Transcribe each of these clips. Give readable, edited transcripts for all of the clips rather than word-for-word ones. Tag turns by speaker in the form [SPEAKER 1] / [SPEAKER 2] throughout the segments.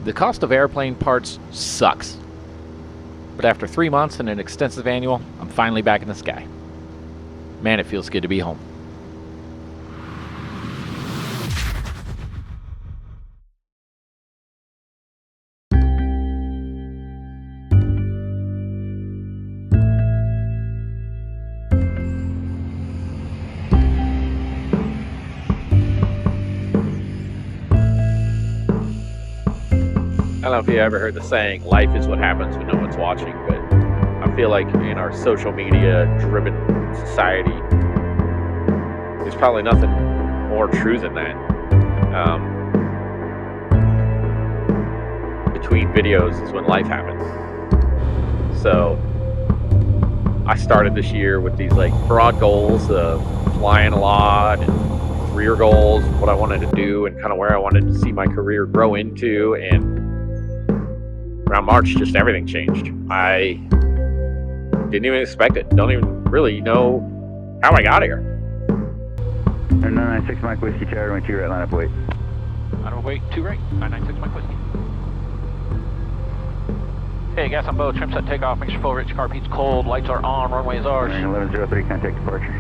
[SPEAKER 1] The cost of airplane parts sucks. But after 3 months and an extensive annual, I'm finally back in the sky. Man, it feels good to be home. I don't know if you ever heard the saying, life is what happens when no one's watching, but I feel like in our social media driven society, there's probably nothing more true than that. Between videos is when life happens. So I started this year with these like broad goals of flying a lot and career goals, what I wanted to do and kind of where I wanted to see my career grow into, and around March, just everything changed. I didn't even expect it. Don't even really know how I got here.
[SPEAKER 2] 996 Mike Whiskey Tower, went 2 right, line up wait.
[SPEAKER 3] Line up wait, 2 right, 996 Mike Whiskey. Hey, gas on both, trim set takeoff, make sure full rich, car peats cold, lights are on, runway is ours.
[SPEAKER 2] 1103, contact departure.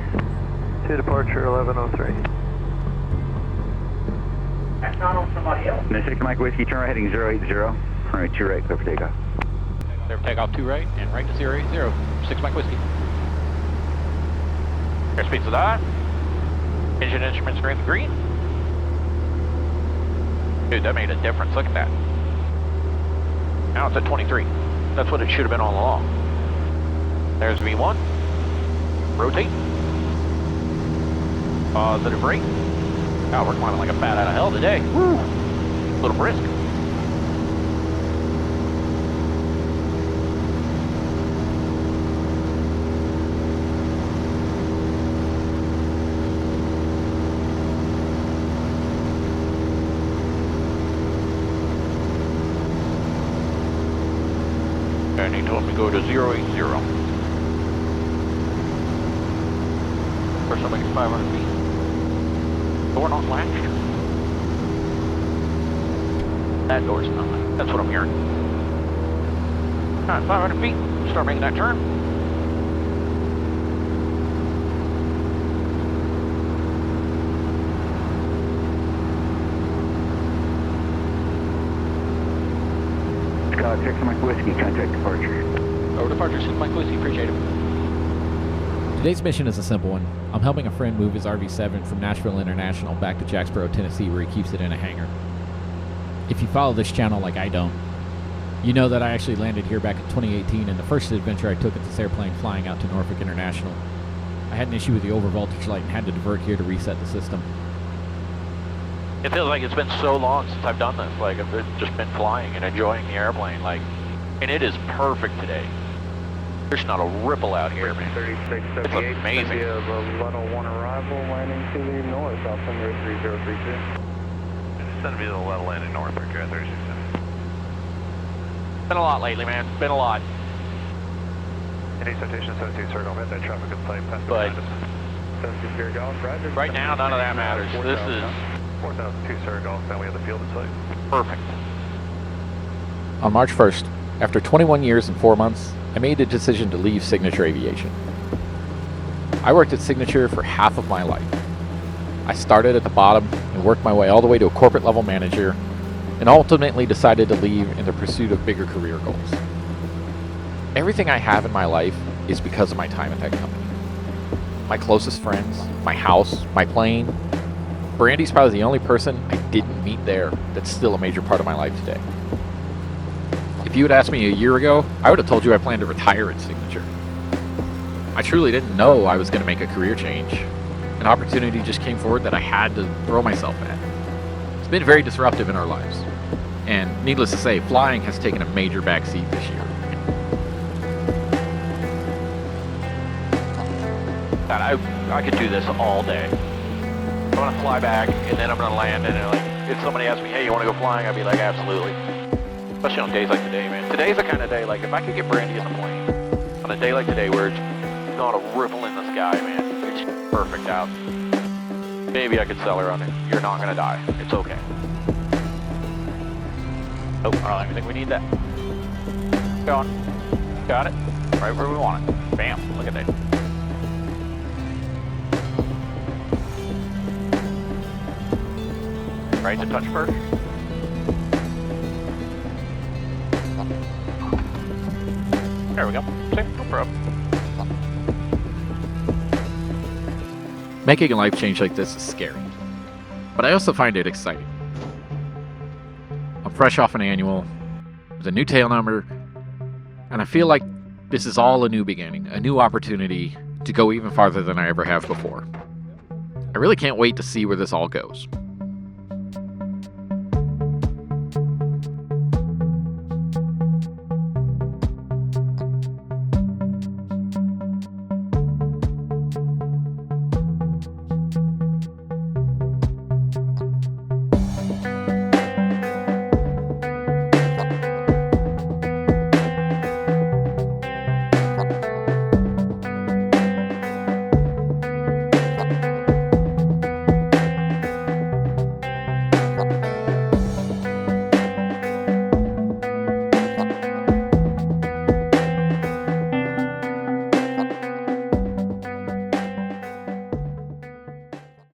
[SPEAKER 4] 2 departure, 1103.
[SPEAKER 5] That's not on somebody else.
[SPEAKER 2] 96 Mike Whiskey, turn right heading 080. Alright, 2 right, clear for takeoff.
[SPEAKER 3] Clear for takeoff, 2 right, and right to 080, 6 Mike Whiskey. Airspeed's that. Engine instruments are in the green. Dude, that made a difference, look at that. Now it's at 23. That's what it should have been all along. There's V1. Rotate. Positive rate. God, we're climbing like a bat out of hell today. Woo! A little brisk. And he told me to go to 080. First I'm making 500 feet. Door not latched. That door's not. That's what I'm hearing. Alright, 500 feet. Start making that turn.
[SPEAKER 2] Scott, 6 Mike Whiskey, contact departure.
[SPEAKER 3] Over departure, 6 Mike Whiskey, appreciate it.
[SPEAKER 1] Today's mission is a simple one. I'm helping a friend move his RV7 from Nashville International back to Jacksboro, Tennessee, where he keeps it in a hangar. If you follow this channel like I don't, you know that I actually landed here back in 2018, and the first adventure I took at this airplane flying out to Norfolk International. I had an issue with the overvoltage light and had to divert here to reset the system.
[SPEAKER 3] It feels like it's been so long since I've done this. Like, I've just been flying and enjoying the airplane. Like, and it is perfect today. There's not a ripple out here, man.
[SPEAKER 4] 3678.
[SPEAKER 3] It's amazing.
[SPEAKER 4] A level 1 arrival, landing to the north, altimeter 3032.
[SPEAKER 6] It's going to be the level landing north, right here, 36.
[SPEAKER 3] Been a lot lately, man. Been a lot.
[SPEAKER 6] Any citation 72 circle, hit that traffic at sight, pass
[SPEAKER 3] But
[SPEAKER 4] 72 Sierra Golf, Roger.
[SPEAKER 3] right now, none of that matters. This is
[SPEAKER 6] 4002 Sierra Golf, now we have the field at sight.
[SPEAKER 3] perfect.
[SPEAKER 1] On March 1st, after 21 years and 4 months, I made the decision to leave Signature Aviation. I worked at Signature for half of my life. I started at the bottom and worked my way all the way to a corporate level manager, and ultimately decided to leave in the pursuit of bigger career goals. Everything I have in my life is because of my time at that company. My closest friends, my house, my plane. Brandie's probably the only person I didn't meet there that's still a major part of my life today. If you had asked me a year ago, I would have told you I planned to retire at Signature. I truly didn't know I was going to make a career change. An opportunity just came forward that I had to throw myself at. It's been very disruptive in our lives. And needless to say, flying has taken a major backseat this year.
[SPEAKER 3] God, I could do this all day. I'm going to fly back, and then I'm going to land, and like, if somebody asks me, hey, you want to go flying? I'd be like, absolutely. Especially on days like today, man. Today's the kind of day, like, if I could get Brandie in the plane, on a day like today where it's not a ripple in the sky, man, it's perfect out. Maybe I could sell her on it. You're not going to die. It's okay. Oh, I don't even think we need that. Going. Got it. Right where we want it. Bam. Look at that. Right to touch first. There we go. See? No problem.
[SPEAKER 1] Making a life change like this is scary, but I also find it exciting. I'm fresh off an annual, with a new tail number, and I feel like this is all a new beginning, a new opportunity to go even farther than I ever have before. I really can't wait to see where this all goes.